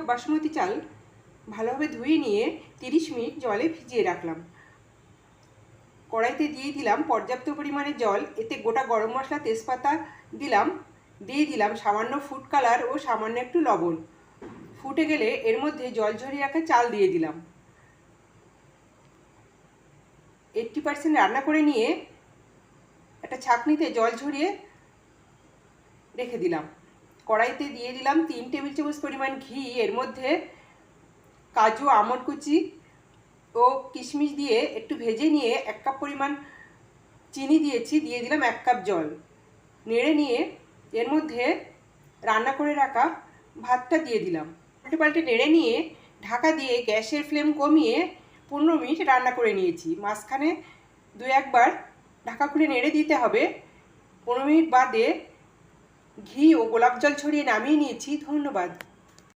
বাসমতি চাল ভালোভাবে ধুয়ে নিয়ে 30 মিনিট জলে ভিজিয়ে রাখলাম। কড়াইতে দিয়ে দিলাম পর্যাপ্ত পরিমাণে জল, এতে গোটা গরম মশলা তেজপাতা দিলাম, দিয়ে দিলাম সামান্য ফুড কালার ও সামান্য একটু লবণ। ফুটে গেলে এর মধ্যে জল ঝরিয়ে রাখা চাল দিয়ে দিলাম। 80% রান্না করে নিয়ে একটা ছাঁকনিতে জল ঝরিয়ে রেখে দিলাম। কড়াইতে দিয়ে দিলাম 3 টেবিল চামচ পরিমাণ ঘি, এর মধ্যে কাজু, আমন্ড কুচি ও কিশমিশ দিয়ে একটু ভেজে নিয়ে 1 কাপ পরিমাণ চিনি দিয়েছি, দিয়ে দিলাম 1 কাপ জল। নেড়ে নিয়ে এর মধ্যে রান্না করে রাখা ভাতটা দিয়ে দিলাম। উল্টে পাল্টে নেড়ে নিয়ে ঢাকা দিয়ে গ্যাসের ফ্লেম কমিয়ে 15 মিনিট রান্না করে নিয়েছি। মাঝখানে 2-1 বার ঢাকা খুলে নেড়ে দিতে হবে। 15 মিনিট বাদে ঘি ও গোলাপ জল ছড়িয়ে নামিয়ে নিয়েছি। ধন্যবাদ।